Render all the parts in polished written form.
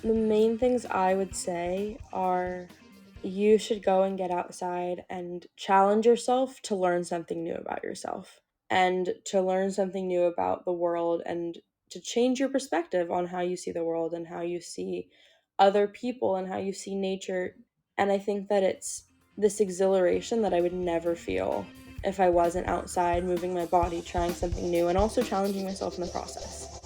The main things I would say are you should go and get outside and challenge yourself to learn something new about yourself and to learn something new about the world and to change your perspective on how you see the world and how you see other people and how you see nature. And I think that it's this exhilaration that I would never feel if I wasn't outside moving my body, trying something new, and also challenging myself in the process.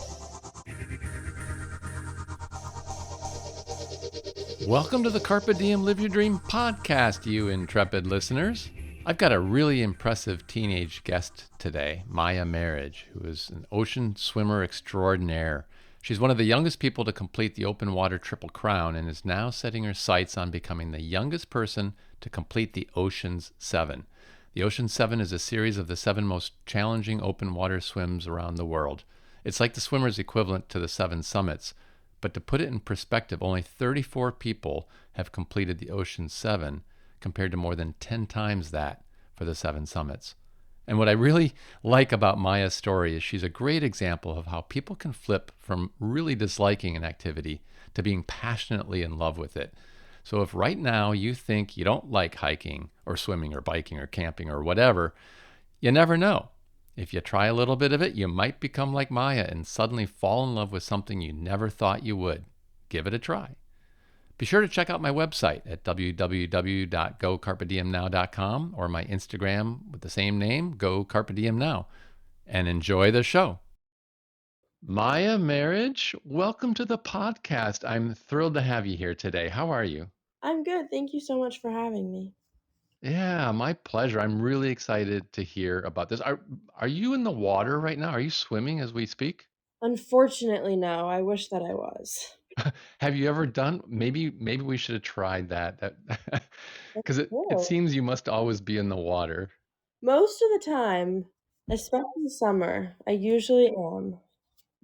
Welcome to the Carpe Diem Live Your Dream podcast, you intrepid listeners. I've got a really impressive teenage guest today, Maya Marriage, who is an ocean swimmer extraordinaire. She's one of the youngest people to complete the open water Triple Crown and is now setting her sights on becoming the youngest person to complete the Ocean's 7. The Ocean's 7 is a series of the 7 most challenging open water swims around the world. It's like the swimmer's equivalent to the 7 summits. But to put it in perspective, only 34 people have completed the Ocean's 7 compared to more than 10 times that for the 7 summits. And what I really like about Maya's story is she's a great example of how people can flip from really disliking an activity to being passionately in love with it. So if right now you think you don't like hiking or swimming or biking or camping or whatever, you never know. If you try a little bit of it, you might become like Maya and suddenly fall in love with something you never thought you would. Give it a try. Be sure to check out my website at www.gocarpediemnow.com or my Instagram with the same name, Go Carpe Diem Now, and enjoy the show. Maya Marriage, welcome to the podcast. I'm thrilled to have you here today. How are you? I'm good. Thank you so much for having me. Yeah, my pleasure. I'm really excited to hear about this. Are you in the water right now? Are you swimming as we speak? Unfortunately, no. I wish that I was. Have you ever done maybe we should have tried that. That because it Cool. seems you must always be in the water. Most of the time, especially summer, I usually am.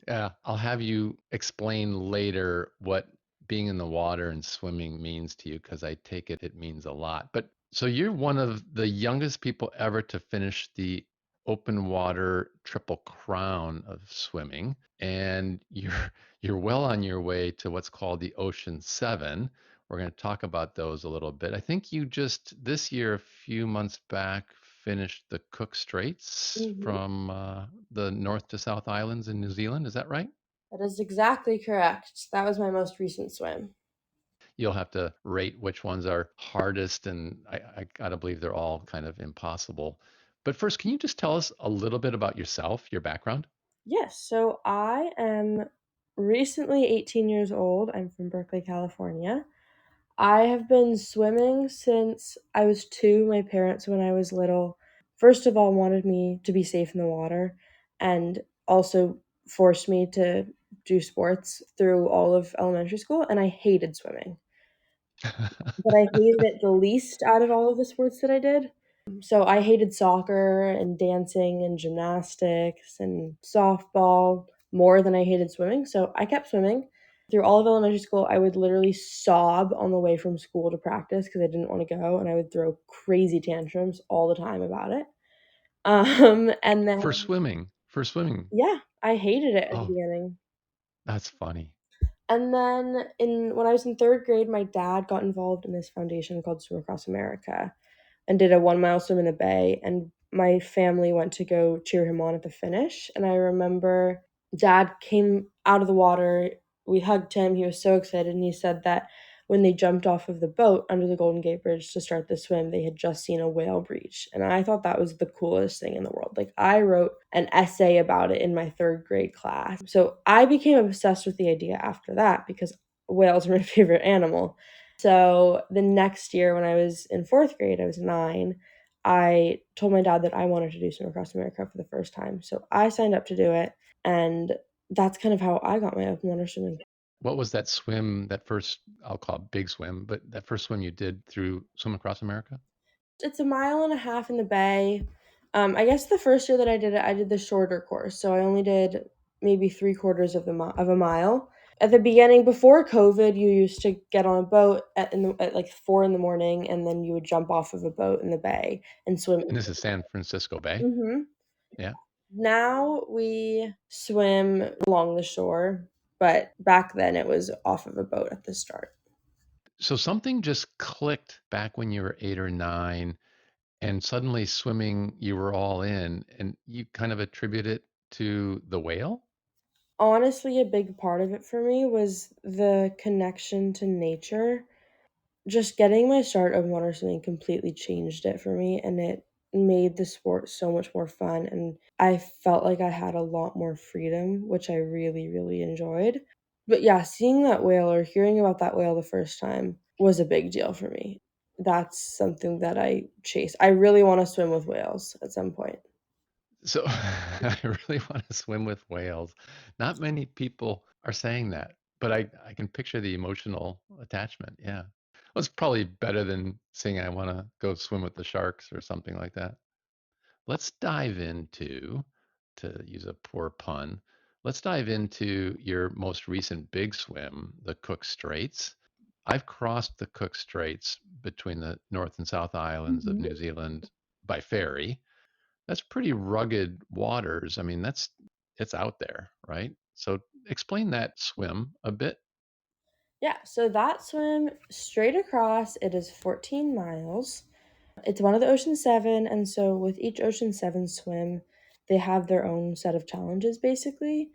Yeah, I'll have you explain later what being in the water and swimming means to you because I take it means a lot. But so you're one of the youngest people ever to finish the open water triple crown of swimming, and you're well on your way to what's called the Ocean 7. We're going to talk about those a little bit. I think you just this year, a few months back, finished the Cook Straits Hmm. from the North to South Islands in New Zealand. Is that right? That is exactly correct. That was my most recent swim. You'll have to rate which ones are hardest, and I gotta believe they're all kind of impossible. But first, can you just tell us a little bit about yourself, your background? Yes, so I am recently 18 years old. I'm from Berkeley, California. I have been swimming since I was two. My parents, when I was little, first of all, wanted me to be safe in the water and also forced me to do sports through all of elementary school. And I hated swimming, but I hated it the least out of all of the sports that I did. So I hated soccer and dancing and gymnastics and softball more than I hated swimming. So I kept swimming. Through all of elementary school, I would literally sob on the way from school to practice because I didn't want to go, and I would throw crazy tantrums all the time about it. And For then swimming, for swimming. yeah, I hated it at the Oh, beginning. that's funny. And then in when I was in third grade, my dad got involved in this foundation called Swim Across America and did a 1 mile swim in the bay. And my family went to go cheer him on at the finish. And I remember dad came out of the water. We hugged him. He was so excited. And he said that when they jumped off of the boat under the Golden Gate Bridge to start the swim, they had just seen a whale breach. And I thought that was the coolest thing in the world. Like, I wrote an essay about it in my third grade class. So I became obsessed with the idea after that because whales are my favorite animal. So the next year, when I was in fourth grade, I was 9. I told my dad that I wanted to do Swim Across America for the first time. So I signed up to do it. And that's kind of how I got my open water swimming. What was that swim, that first, I'll call it big swim, but that first swim you did through Swim Across America? It's a mile and a half in the bay. I guess the first year that I did it, I did the shorter course. So I only did maybe three quarters of of a mile. At the beginning, before COVID, you used to get on a boat at like 4 in the morning, and then you would jump off of a boat in the bay and swim. And this is San Francisco Bay. Hmm. Yeah. Now we swim along the shore. but back then it was off of a boat at the start. So something just clicked back when you were 8 or 9, and suddenly swimming, you were all in, and you kind of attribute it to the whale? Honestly, a big part of it for me was the connection to nature. Just getting my start of water swimming completely changed it for me, and it made the sport so much more fun, and I felt like I had a lot more freedom, which I really, really enjoyed. But yeah, seeing that whale or hearing about that whale the first time was a big deal for me. That's something that I chase. I really wanna swim with whales at some point. So I really want to swim with whales. Not many people are saying that, but I can picture the emotional attachment. Yeah. Well, it's probably better than saying I want to go swim with the sharks or something like that. Let's dive into, to use a poor pun, let's dive into your most recent big swim, the Cook Straits. I've crossed the Cook Straits between the North and South Islands of Mhm. New Zealand by ferry. That's pretty rugged waters. I mean, it's out there, right? So explain that swim a bit. Yeah, so that swim straight across, it is 14 miles. It's one of the Ocean 7, and so with each Ocean 7 swim, they have their own set of challenges basically.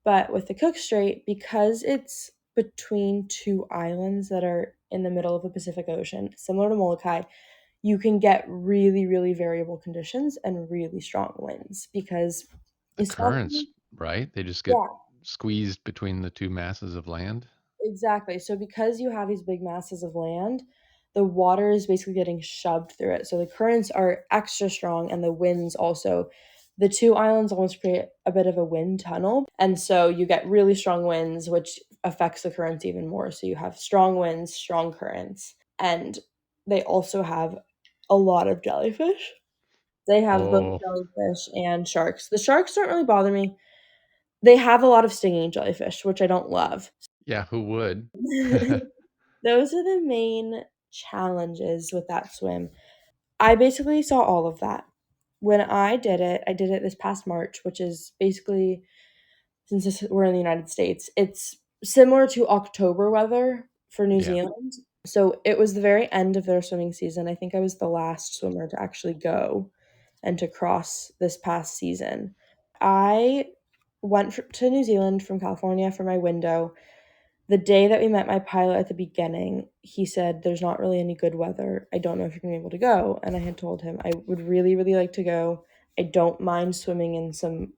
But with the Cook Strait, because it's between two islands that are in the middle of the Pacific Ocean, similar to Molokai, you can get really, really variable conditions and really strong winds because The especially currents, right? They just get yeah, squeezed between the two masses of land. exactly. So because you have these big masses of land, the water is basically getting shoved through it. So the currents are extra strong and the winds also. The two islands almost create a bit of a wind tunnel. And so you get really strong winds, which affects the currents even more. So you have strong winds, strong currents, and they also have a lot of jellyfish. They have both Oh, jellyfish and sharks. The sharks don't really bother me. They have a lot of stinging jellyfish, which I don't love. yeah, who would? Those are the main challenges with that swim. I basically saw all of that. When I did it this past March, which is basically, since we're in the United States, it's similar to October weather for New Yeah. Zealand. So it was the very end of their swimming season. I think I was the last swimmer to actually go and to cross this past season. I went to New Zealand from California for my window. The day that we met my pilot at the beginning, he said, "There's not really any good weather. I don't know if you're gonna be able to go." And I had told him, "I would really, really like to go. I don't mind swimming in some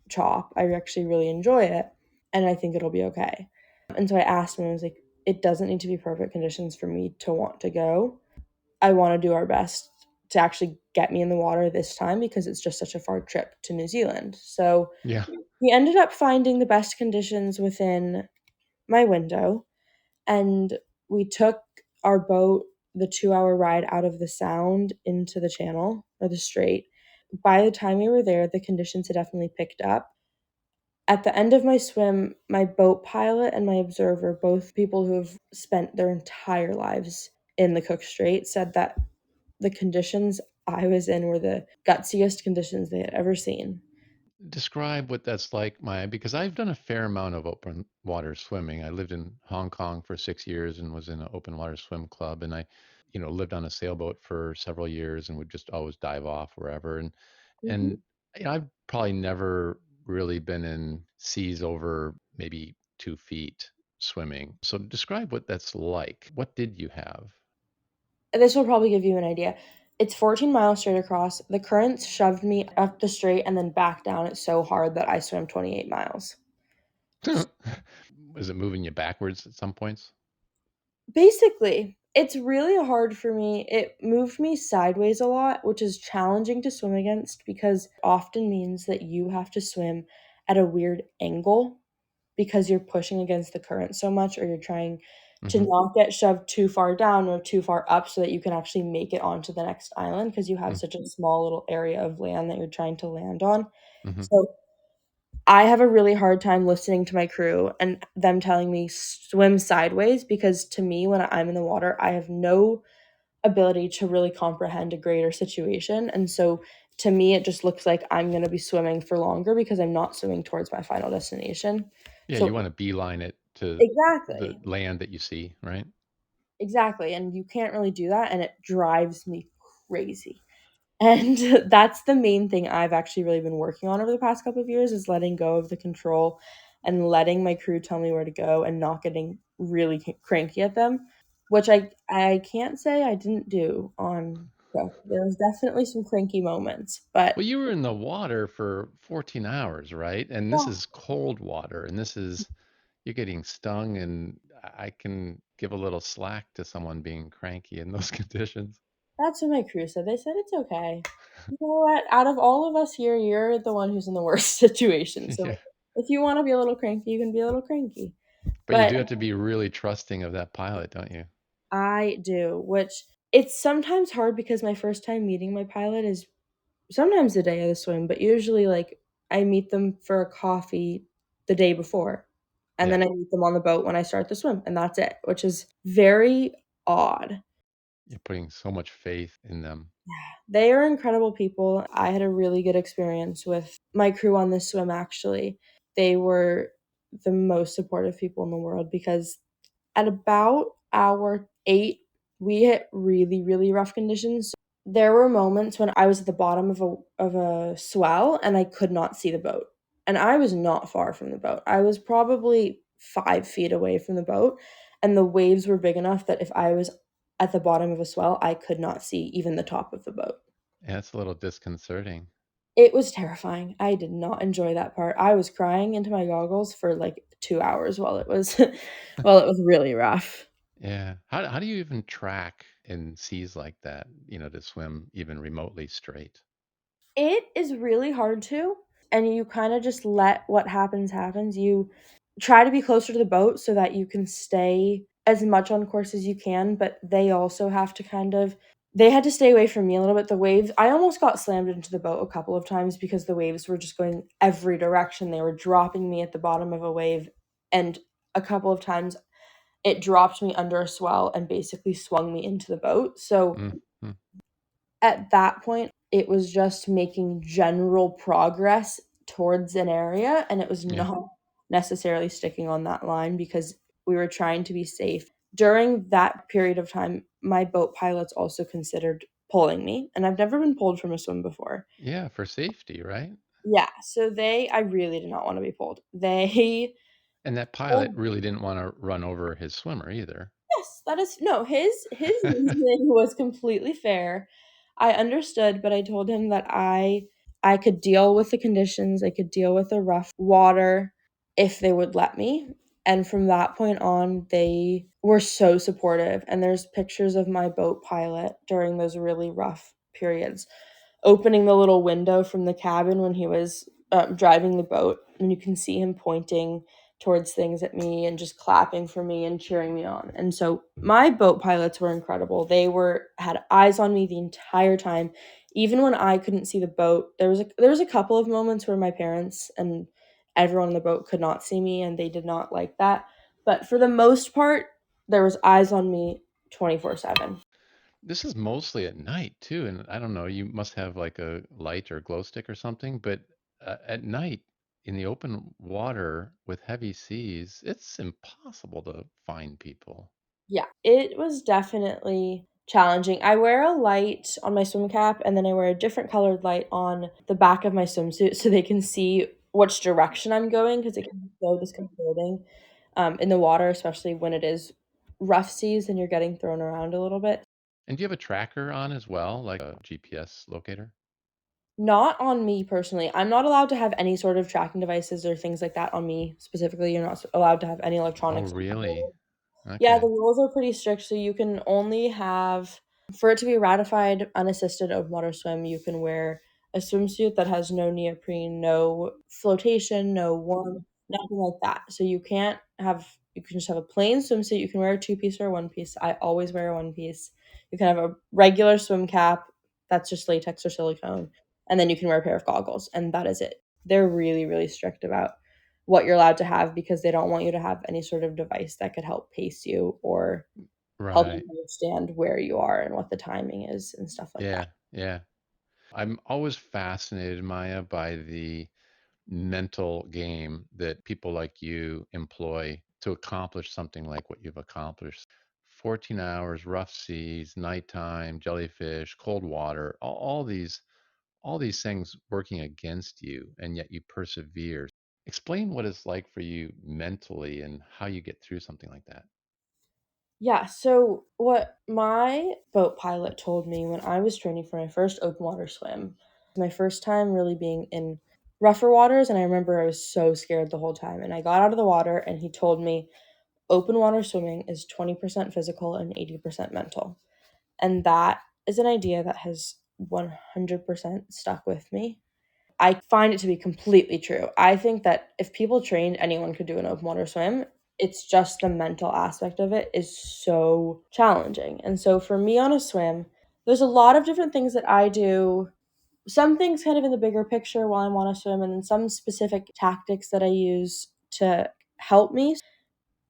chop. I actually really enjoy it, and I think it'll be okay." And so I asked him, I was like, "It doesn't need to be perfect conditions for me to want to go. I wanna do our best to actually get me in the water this time because it's just such a far trip to New Zealand." So Yeah. we ended up finding the best conditions within my window, and we took our boat the 2-hour ride out of the Sound into the Channel or the Strait. By the time we were there, the conditions had definitely picked up. At the end of my swim, my boat pilot and my observer, both people who have spent their entire lives in the Cook Strait, said that the conditions I was in were the gutsiest conditions they had ever seen. Describe what that's like, Maya, because I've done a fair amount of open water swimming. I lived in Hong Kong for 6 years and was in an open water swim club, and I lived on a sailboat for several years and would just always dive off wherever. Mhm. And I've probably never really been in seas over maybe 2 feet swimming. So describe what that's like. What did you have? This will probably give you an idea. It's 14 miles straight across. The currents shoved me up the straight and then back down it so hard that I swam 28 miles. Was it moving you backwards at some points? Basically, it's really hard for me. It moved me sideways a lot, which is challenging to swim against because it often means that you have to swim at a weird angle because you're pushing against the current so much, or you're trying to Hmm. not get shoved too far down or too far up so that you can actually make it onto the next island because you have such a small little area of land that you're trying to land on. Hmm. So I have a really hard time listening to my crew and them telling me swim sideways because to me, when I'm in the water, I have no ability to really comprehend a greater situation. And so to me, it just looks like I'm gonna be swimming for longer because I'm not swimming towards my final destination. Yeah, you So want to beeline it to the exactly, land that you see, right? exactly, and you can't really do that, and it drives me crazy. And that's the main thing I've actually really been working on over the past couple of years is letting go of the control and letting my crew tell me where to go and not getting really cranky at them, which I can't say I didn't do on Cook. There was definitely some cranky moments, but Well, you were in the water for 14 hours, right? And this yeah, is cold water, and this is you're getting stung, and I can give a little slack to someone being cranky in those conditions. that's what my crew said. They said it's okay. You know what? Out of all of us here, you're the one who's in the worst situation. So Yeah. if you want to be a little cranky, you can be a little cranky. But you But do have to be really trusting of that pilot, don't you? I do, which it's sometimes hard because my first time meeting my pilot is sometimes the day of the swim, but usually, like, I meet them for a coffee the day before, and Yeah. then I meet them on the boat when I start the swim, and that's it, which is very odd. You're putting so much faith in them. They are incredible people. I had a really good experience with my crew on this swim, actually. They were the most supportive people in the world because at about hour 8, we hit really, really rough conditions. There were moments when I was at the bottom of a swell and I could not see the boat, and I was not far from the boat. I was probably 5 feet away from the boat, and the waves were big enough that if I was at the bottom of a swell, I could not see even the top of the boat. Yeah, it's a little disconcerting. It was terrifying. I did not enjoy that part. I was crying into my goggles for, like, 2 hours while it was while it was really rough. Yeah. How do you even track in seas like that, to swim even remotely straight? It is really hard to, and you kinda just let what happens happens. You try to be closer to the boat so that you can stay as much on course as you can, but they also have to kind of they had to stay away from me a little bit. The waves I almost got slammed into the boat a couple of times because the waves were just going every direction. They were dropping me at the bottom of a wave, and a couple of times it dropped me under a swell and basically swung me into the boat. So Mm-hmm. at that point, it was just making general progress towards an area, and it was Yeah. not necessarily sticking on that line because we were trying to be safe. During that period of time, my boat pilots also considered pulling me, and I've never been pulled from a swim before. Yeah, for safety, right? Yeah, so I really did not wanna be pulled. They And that pilot pulled. really didn't want to run over his swimmer either. Yes, that is no, his reasoning was completely fair. I understood, but I told him that I could deal with the conditions, I could deal with the rough water if they would let me, and from that point on, they were so supportive, and there's pictures of my boat pilot during those really rough periods opening the little window from the cabin when he was driving the boat, and you can see him pointing towards things at me and just clapping for me and cheering me on. And so my boat pilots were incredible. They were had eyes on me the entire time, even when I couldn't see the boat. There was a couple of moments where my parents and everyone on the boat could not see me, and they did not like that. But for the most part, there was eyes on me 24/7. This is mostly at night too, and I don't know, you must have like a light or glow stick or something, but at night in the open water with heavy seas, it's impossible to find people. Yeah, it was definitely challenging. I wear a light on my swim cap, and then I wear a different colored light on the back of my swimsuit so they can see which direction I'm going because it can be so disconcerting, in the water, especially when it is rough seas and you're getting thrown around a little bit. And do you have a tracker on as well, like a GPS locator? Not on me personally. I'm not allowed to have any sort of tracking devices or things like that on me specifically. You're not allowed to have any Oh, electronics. really? Yeah, the Okay. rules are pretty strict, so you can only have for it to be ratified unassisted open water swim, you can wear a swimsuit that has no neoprene, no flotation, no warmth, nothing like that. So you can just have a plain swimsuit, you can wear a two-piece or a one-piece. I always wear a one-piece. You can have a regular swim cap that's just latex or silicone, and then you can wear a pair of goggles, and that is it. They're really, really strict about what you're allowed to have because they don't want you to have any sort of device that could help pace you or help you Right. understand where you are and what the timing is and stuff like that. Yeah, yeah. I'm always fascinated, Maya, by the mental game that people like you employ to accomplish something like what you've accomplished. 14 hours, rough seas, nighttime, jellyfish, cold water, all these things working against you, and yet you persevere. Explain what it's like for you mentally and how you get through something like that. Yeah, so what my boat pilot told me when I was training for my first open water swim, my first time really being in rougher waters, and I remember I was so scared the whole time. And I got out of the water, and he told me open water swimming is 20% physical and 80% mental. And that is an idea that has 100% stuck with me. I find it to be completely true. I think that if people trained, anyone could do an open water swim. It's just the mental aspect of it is so challenging. And so for me on a swim, there's a lot of different things that I do. Some things kind of in the bigger picture while I'm on a swim, and then some specific tactics that I use to help me.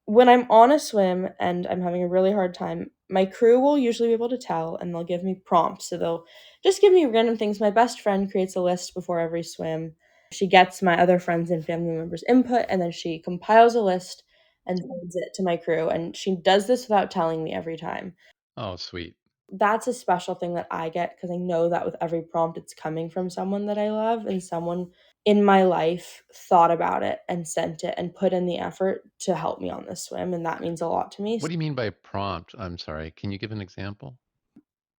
When I'm on a swim and I'm having a really hard time, my crew will usually be able to tell and they'll give me prompts. So they'll just give me random things. My best friend creates a list before every swim. She gets my other friends and family members' input and then she compiles a list and sends it to my crew. And she does this without telling me every time. Oh, sweet. That's a special thing that I get because I know that with every prompt, it's coming from someone that I love and someone in my life thought about it and sent it and put in the effort to help me on this swim. And that means a lot to me. What do you mean by prompt? I'm sorry. Can you give an example?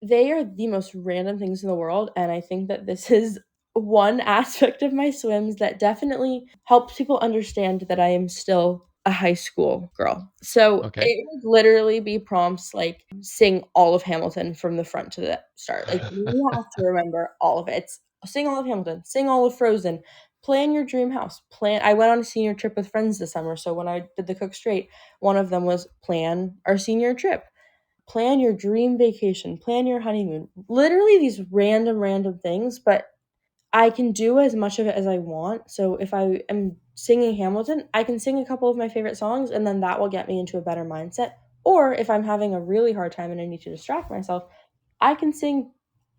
They are the most random things in the world, and I think that this is one aspect of my swims that definitely helps people understand that I am still a high school girl. So Okay. it would literally be prompts like sing all of Hamilton from the front to the start. Like you have to remember all of it. It's sing all of Hamilton, sing all of Frozen, plan your dream house. Plan I went on a senior trip with friends this summer, so when I did the Cook Straight, one of them was plan our senior trip, plan your dream vacation, plan your honeymoon. Literally these random things, but I can do as much of it as I want. So if I am singing Hamilton, I can sing a couple of my favorite songs and then that will get me into a better mindset. Or if I'm having a really hard time and I need to distract myself, I can sing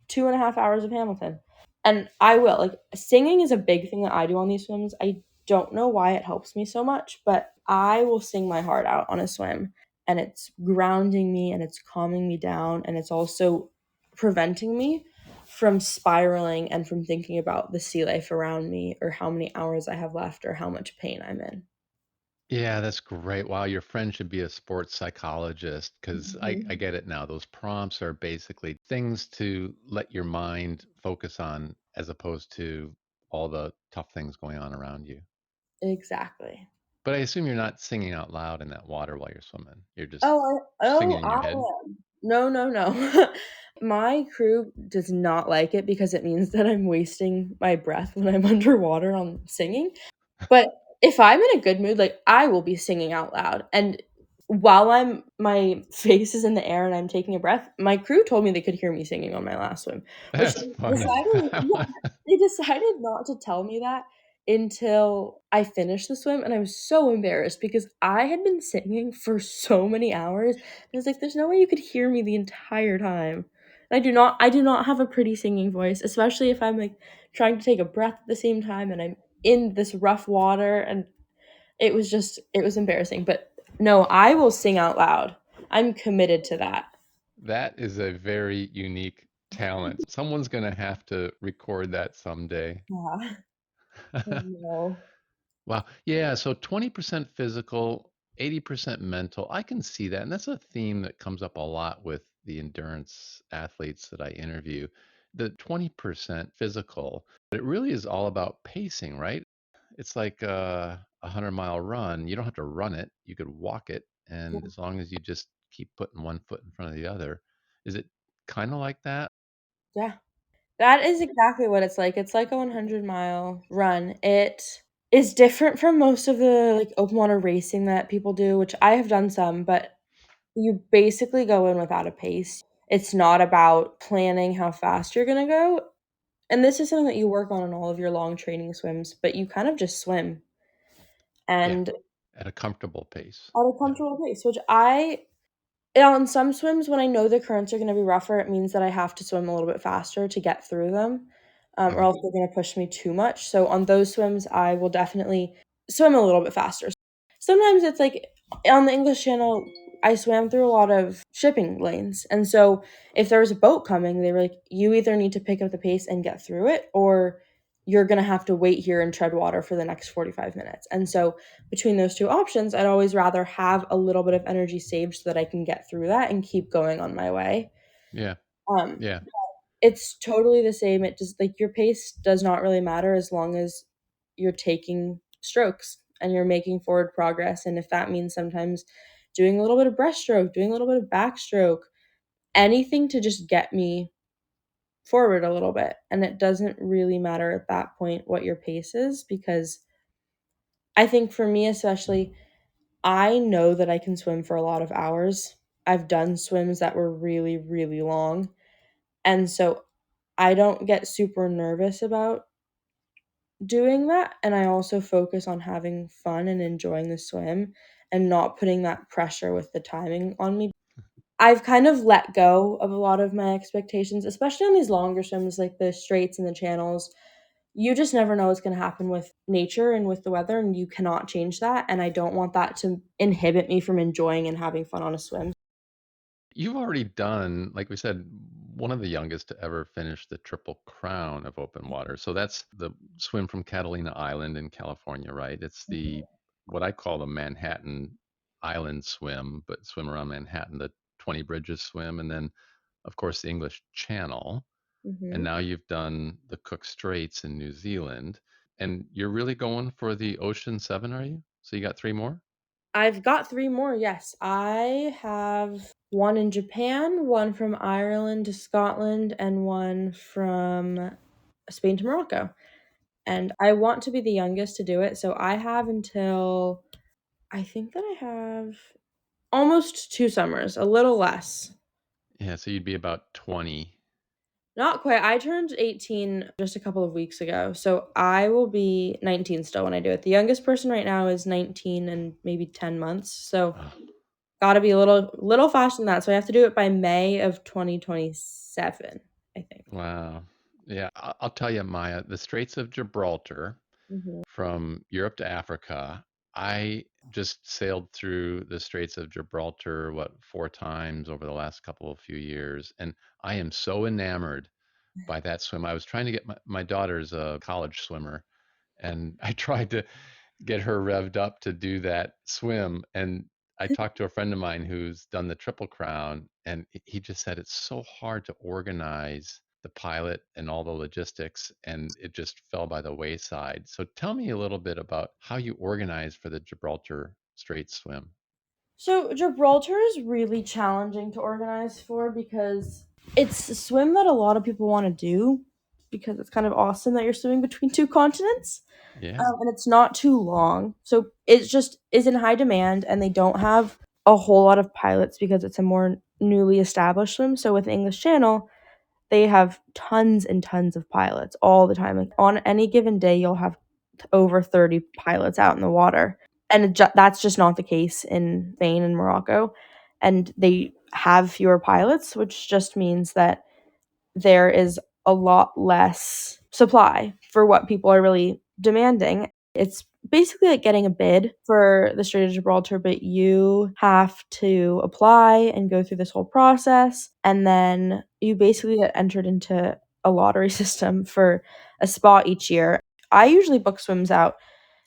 2.5 hours of Hamilton. And I will. Like, singing is a big thing that I do on these swims. I don't know why it helps me so much, but I will sing my heart out on a swim. And it's grounding me and it's calming me down. And it's also preventing me from spiraling and from thinking about the sea life around me or how many hours I have left or how much pain I'm in. Yeah, that's great. Wow, your friend should be a sports psychologist because I Mhm. get it now. Those prompts are basically things to let your mind focus on as opposed to all the tough things going on around you. Exactly. But I assume you're not singing out loud in that water while you're swimming. You're just Oh, singing in your head. I am. No, no, no. My crew does not like it because it means that I'm wasting my breath when I'm underwater on singing. But if I'm in a good mood, like, I will be singing out loud, and while my face is in the air and I'm taking a breath, my crew told me they could hear me singing on my last swim, which That's they funny. decided they decided not to tell me that until I finished the swim, and I was so embarrassed because I had been singing for so many hours, and I was like, "There's no way you could hear me the entire time." And I do not have a pretty singing voice, especially if I'm, like, trying to take a breath at the same time and I'm in this rough water, and it was embarrassing, but no, I will sing out loud. I'm committed to that. That is a very unique talent. Someone's going to have to record that someday. Yeah, I know. Wow. Yeah. So 20% physical, 80% mental. I can see that. And that's a theme that comes up a lot with the endurance athletes that I interview. The 20% physical, it really is all about pacing, right? It's like a 100-mile run. You don't have to run it, you could walk it. And as long as you just keep putting one foot in front of the other, is it kind of like that? Yeah, that is exactly what it's like. It's like a 100-mile run. It is different from most of the, like, open water racing that people do, which I have done some, but you basically go in without a pace. It's not about planning how fast you're gonna go, and this is something that you work on in all of your long training swims, but you kind of just swim, Yeah. and At a comfortable pace. at a Yeah. comfortable pace, which I On some swims, when I know the currents are gonna be rougher, it means that I have to swim a little bit faster to get through them, or Oh, else they're gonna push me too much. So on those swims, I will definitely swim a little bit faster. Sometimes it's like on the English Channel, I swam through a lot of shipping lanes, and so if there was a boat coming, they were like, "You either need to pick up the pace and get through it, or you're gonna have to wait here and tread water for the next 45 minutes." And so between those two options, I'd always rather have a little bit of energy saved so that I can get through that and keep going on my way. yeah, Um, yeah. it's totally the same. It just like your pace does not really matter as long as you're taking strokes and you're making forward progress. And if that means sometimes doing a little bit of breaststroke, doing a little bit of backstroke, anything to just get me forward a little bit. And it doesn't really matter at that point what your pace is, because I think for me, especially, I know that I can swim for a lot of hours. I've done swims that were really, really long. And so I don't get super nervous about doing that. And I also focus on having fun and enjoying the swim and not putting that pressure with the timing on me. I've kind of let go of a lot of my expectations, especially on these longer swims like the straights and the channels. You just never know what's going to happen with nature and with the weather, and you cannot change that. And I don't want that to inhibit me from enjoying and having fun on a swim. You've already done, like we said, one of the youngest to ever finish the Triple Crown of open water. So that's the swim from Catalina Island in California, right? It's the what I call the Manhattan Island swim, but swim around Manhattan, the 20 bridges swim, and then of course the English Channel. And Hmm. now you've done the Cook Straits in New Zealand. And you're really going for the Ocean Seven, are you? So you got three more? I've got three more. Yes, I have one in Japan, one from Ireland to Scotland, and one from Spain to Morocco. And I want to be the youngest to do it, so I have until I think that I have almost 2 summers, a little less. Yeah, so you'd be about 20. Not quite. I turned 18 just a couple of weeks ago, so I will be 19 still when I do it. The youngest person right now is 19 and maybe 10 months, so Oh, gotta be a little faster than that. So I have to do it by May of 2027, I think. wow. Yeah, I'll tell you, Maya, the Straits of Gibraltar Mhm. from Europe to Africa, I just sailed through the Straits of Gibraltar, what, four times over the last couple of few years. And I am so enamored by that swim. I was trying to get my daughter's a college swimmer, and I tried to get her revved up to do that swim. And I talked to a friend of mine who's done the Triple Crown, and he just said it's so hard to organize the pilot and all the logistics, and it just fell by the wayside. So tell me a little bit about how you organize for the Gibraltar Straight swim. So Gibraltar is really challenging to organize for because it's a swim that a lot of people want to do because it's kind of awesome that you're swimming between two continents. Yeah. And it's not too long. So it just is in high demand, and they don't have a whole lot of pilots because it's a more newly established swim. So with English Channel, they have tons and tons of pilots all the time. Like on any given day, you'll have over 30 pilots out in the water. And that's just not the case in Spain and Morocco. And they have fewer pilots, which just means that there is a lot less supply for what people are really demanding. It's basically like getting a bid for the Strait of Gibraltar, but you have to apply and go through this whole process. And then you basically get entered into a lottery system for a spot each year. I usually book swims out.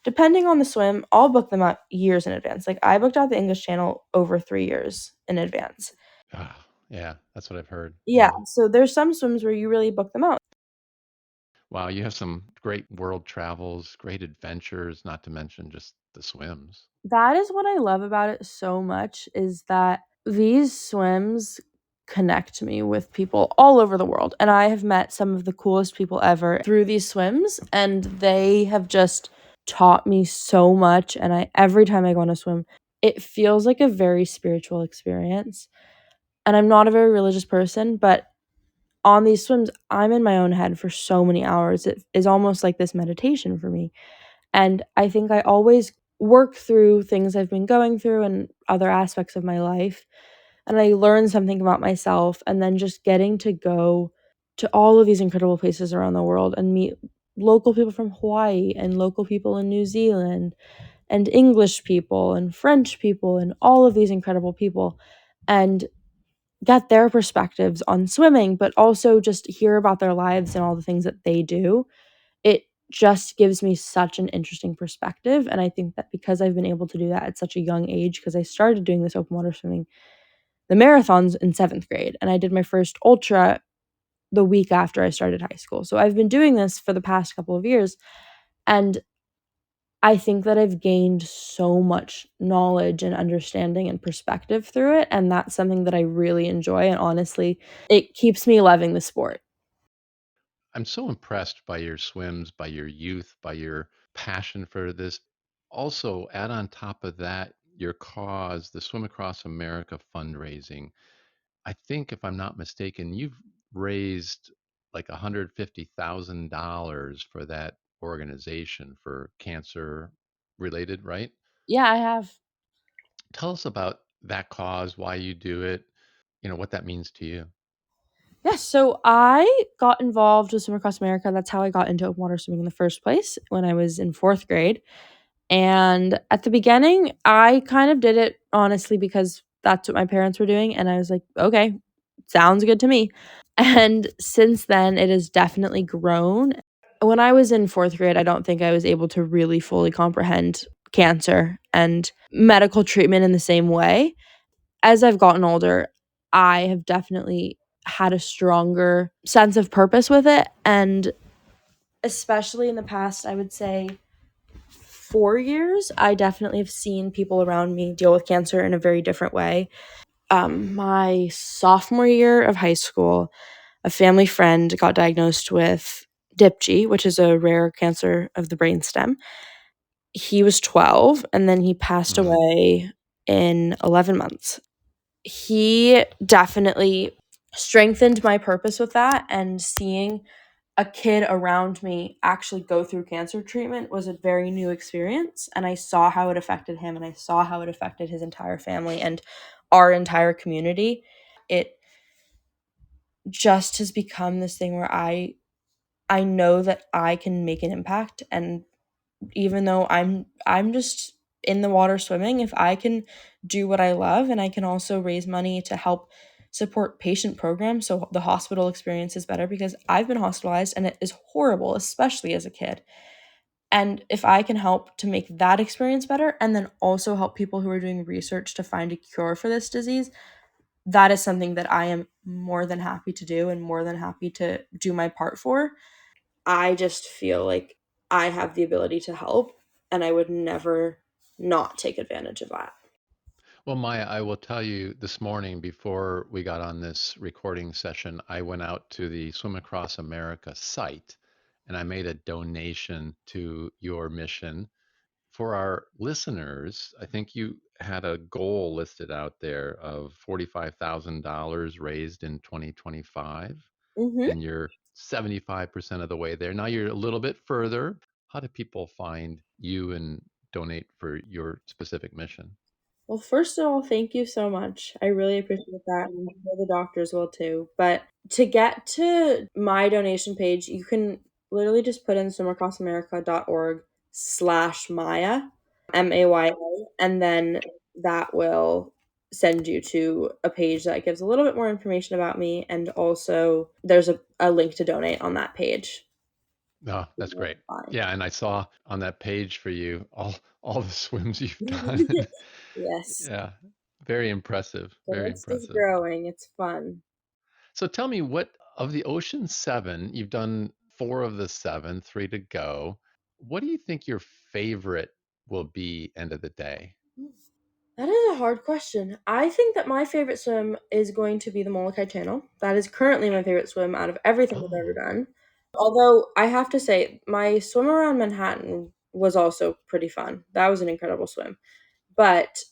Depending on the swim, I'll book them out years in advance. Like I booked out the English Channel over 3 years in advance. Ah, yeah, that's what I've heard. Yeah, Yeah. so there's some swims where you really book them out. Wow, you have some great world travels, great adventures, not to mention just the swims. That is what I love about it so much, is that these swims connect me with people all over the world, and I have met some of the coolest people ever through these swims, and they have just taught me so much. And I every time I go on a swim, it feels like a very spiritual experience. And I'm not a very religious person, but on these swims, I'm in my own head for so many hours. It is almost like this meditation for me. And I think I always work through things I've been going through and other aspects of my life and I learned something about myself, and then just getting to go to all of these incredible places around the world and meet local people from Hawaii and local people in New Zealand and English people and French people and all of these incredible people, and get their perspectives on swimming, but also just hear about their lives and all the things that they do. It just gives me such an interesting perspective. And I think that because I've been able to do that at such a young age, because I started doing this open water swimming, the marathons in seventh grade, and I did my first ultra the week after I started high school. So I've been doing this for the past couple of years. And I think that I've gained so much knowledge and understanding and perspective through it. And that's something that I really enjoy. And honestly, it keeps me loving the sport. I'm so impressed by your swims, by your youth, by your passion for this. Also, add on top of that your cause, the Swim Across America fundraising. I think, if I'm not mistaken, you've raised like $150,000 for that organization for cancer related, right? Yeah, I have. Tell us about that cause, why you do it, what that means to you. Yeah, so I got involved with Swim Across America. That's how I got into open water swimming in the first place when I was in fourth grade. And at the beginning, I kind of did it honestly because that's what my parents were doing. And I was like, okay, sounds good to me. And since then, it has definitely grown. When I was in fourth grade, I don't think I was able to really fully comprehend cancer and medical treatment in the same way. As I've gotten older, I have definitely had a stronger sense of purpose with it. And especially in the past, I would say 4 years, I definitely have seen people around me deal with cancer in a very different way. My sophomore year of high school, a family friend got diagnosed with DIPG, which is a rare cancer of the brainstem. He was 12, and then he passed Mm. away in 11 months. He definitely strengthened my purpose with that, and seeing a kid around me actually go through cancer treatment was a very new experience, and I saw how it affected him, and I saw how it affected his entire family and our entire community. It just has become this thing where I know that I can make an impact, and even though I'm just in the water swimming, if I can do what I love and I can also raise money to help support patient programs so the hospital experience is better, because I've been hospitalized and it is horrible, especially as a kid. And if I can help to make that experience better and then also help people who are doing research to find a cure for this disease, that is something that I am more than happy to do and more than happy to do my part for. I just feel like I have the ability to help, and I would never not take advantage of that. Well, Maya, I will tell you this morning before we got on this recording session, I went out to the Swim Across America site and I made a donation to your mission. For our listeners, I think you had a goal listed out there of $45,000 raised in 2025, Mhm. and you're 75% of the way there. Now you're a little bit further. How do people find you and donate for your specific mission? Well, first of all, thank you so much. I really appreciate that, and I'm sure the doctors will too. But to get to my donation page, you can literally just put in swimacrossamerica.org/Maya, MAYA, and then that will send you to a page that gives a little bit more information about me, and also there's a link to donate on that page. Oh, that's great. Fine. Yeah, and I saw on that page for you all the swims you've done. Yes. Yeah, very impressive. The Very list is impressive. growing. It's fun. So tell me, what of the Ocean Seven, you've done four of the seven, three to go. What do you think your favorite will be end of the day? That is a hard question. I think that my favorite swim is going to be the Molokai Channel. That is currently my favorite swim out of everything I've ever Oh, done. Although I have to say, my swim around Manhattan was also pretty fun. That was an incredible swim. But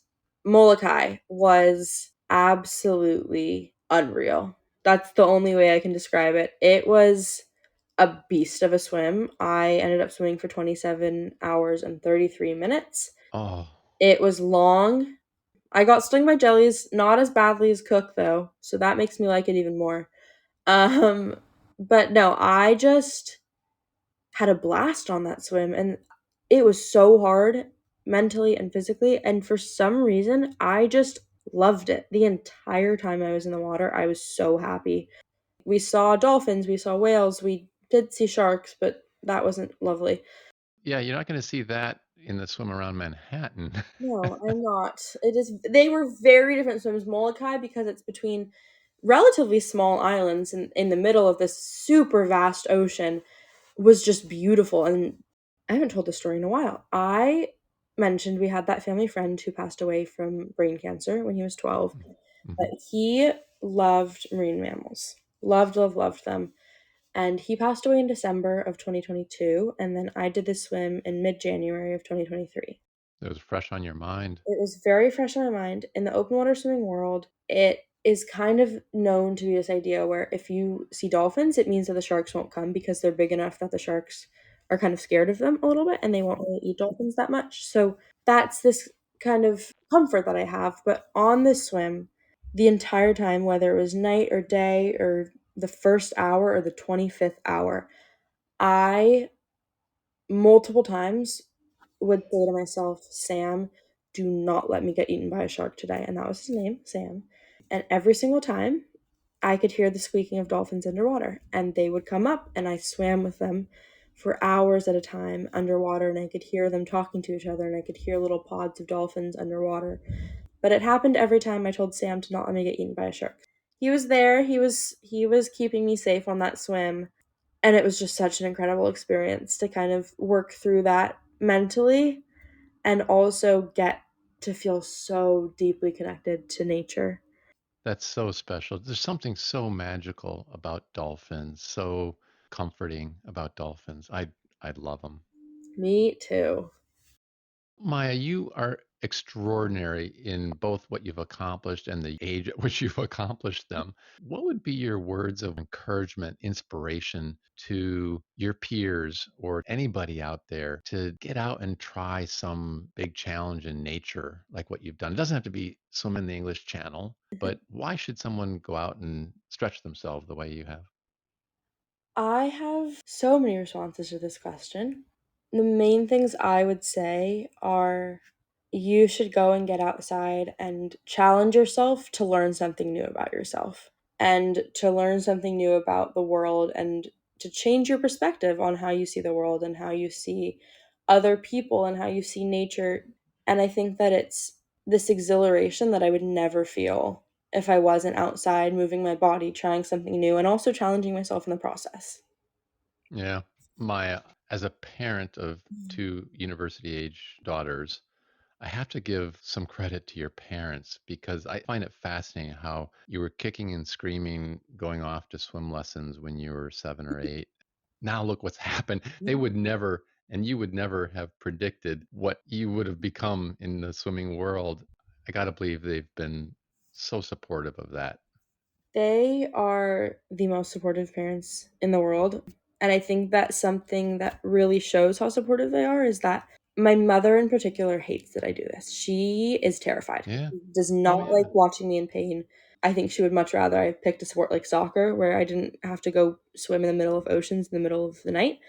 Molokai was absolutely unreal. That's the only way I can describe it. It was a beast of a swim. I ended up swimming for 27 hours and 33 minutes. oh, It was long. I got stung by jellies, not as badly as Cook though, so that makes me like it even more. Um, but no, I just had a blast on that swim, and it was so hard mentally and physically, and for some reason, I just loved it. The entire time I was in the water, I was so happy. We saw dolphins, we saw whales, we did see sharks, but that wasn't lovely. Yeah, you're not going to see that in the swim around Manhattan. No, I'm not. It is they were very different swims. Molokai, because it's between relatively small islands in the middle of this super vast ocean, was just beautiful, and I haven't told this story in a while. I mentioned we had that family friend who passed away from brain cancer when he was 12, but Hmm. he loved marine mammals. Loved, loved, loved them. And he passed away in December of 2022, and then I did this swim in mid-January of 2023. It was fresh on your mind. It was very fresh on my mind. In the open water swimming world, it is kind of known to be this idea where if you see dolphins, it means that the sharks won't come because they're big enough that the sharks are kind of scared of them a little bit and they won't really eat dolphins that much. So that's this kind of comfort that I have. But on this swim, the entire time, whether it was night or day or the first hour or the 25th hour, I multiple times would say to myself, Sam, do not let me get eaten by a shark today. And that was his name, Sam. And every single time, I could hear the squeaking of dolphins underwater, and they would come up, and I swam with them for hours at a time underwater, and I could hear them talking to each other, and I could hear little pods of dolphins underwater. But it happened every time I told Sam to not let me get eaten by a shark. He was there. He was keeping me safe on that swim, and it was just such an incredible experience to kind of work through that mentally and also get to feel so deeply connected to nature. That's so special. There's something so magical about dolphins, so comforting about dolphins. I love them. Me too. Maya, you are extraordinary in both what you've accomplished and the age at which you've accomplished them. What would be your words of encouragement, inspiration to your peers or anybody out there to get out and try some big challenge in nature like what you've done? It doesn't have to be swim in the English Channel, but why should someone go out and stretch themselves the way you have? I have so many responses to this question. The main things I would say are you should go and get outside and challenge yourself to learn something new about yourself and to learn something new about the world and to change your perspective on how you see the world and how you see other people and how you see nature. And I think that it's this exhilaration that I would never feel if I wasn't outside moving my body, trying something new, and also challenging myself in the process. Yeah. Maya, as a parent of two university age daughters, I have to give some credit to your parents because I find it fascinating how you were kicking and screaming, going off to swim lessons when you were 7 or 8. Now look what's happened. They would never, and you would never have predicted what you would have become in the swimming world. I got to believe they've been so supportive of that. They are the most supportive parents in the world. And I think that something that really shows how supportive they are is that my mother in particular hates that I do this. She is terrified. Yeah. She does Oh, not like yeah. watching me in pain. I think she would much rather I picked a sport like soccer where I didn't have to go swim in the middle of oceans in the middle of the night.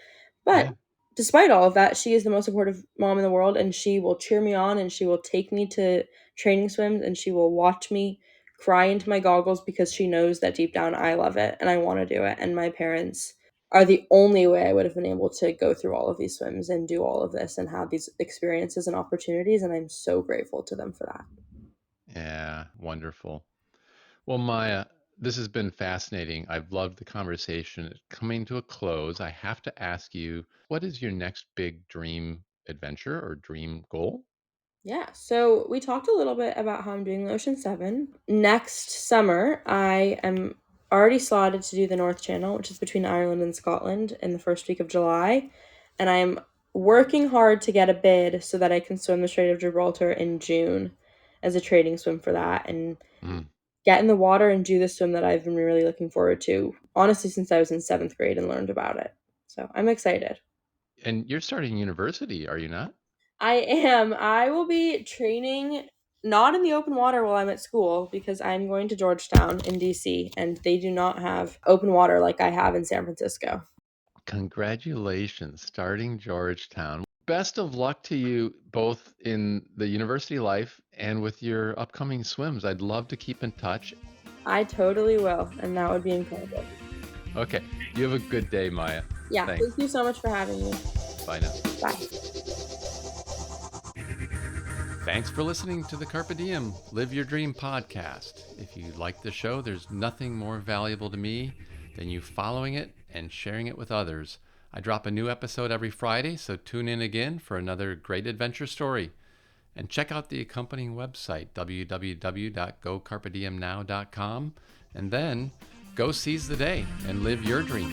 But Yeah. despite all of that, she is the most supportive mom in the world, and she will cheer me on and she will take me to training swims and she will watch me cry into my goggles because she knows that deep down I love it and I want to do it. And my parents are the only way I would have been able to go through all of these swims and do all of this and have these experiences and opportunities. And I'm so grateful to them for that. Yeah. Wonderful. Well, Maya, this has been fascinating. I've loved the conversation. It's coming to a close. I have to ask you, what is your next big dream adventure or dream goal? Yeah, so we talked a little bit about how I'm doing the Ocean 7. Next summer, I am already slotted to do the North Channel, which is between Ireland and Scotland, in the first week of July. And I am working hard to get a bid so that I can swim the Strait of Gibraltar in June as a training swim for that and Mm. get in the water and do the swim that I've been really looking forward to, honestly, since I was in seventh grade and learned about it. So I'm excited. And you're starting university, are you not? I am. I will be training Not in the open water while I'm at school because I'm going to Georgetown in DC and they do not have open water like I have in San Francisco. Congratulations, starting Georgetown. Best of luck to you both in the university life and with your upcoming swims. I'd love to keep in touch. I totally will, and that would be incredible. Okay, you have a good day, Maya. Yeah, Thanks. thank you so much for having me. Bye now. Bye. Thanks for listening to the Carpe Diem Live Your Dream podcast. If you like the show, there's nothing more valuable to me than you following it and sharing it with others. I drop a new episode every Friday, so tune in again for another great adventure story. And check out the accompanying website, www.gocarpediemnow.com, and then go seize the day and live your dream.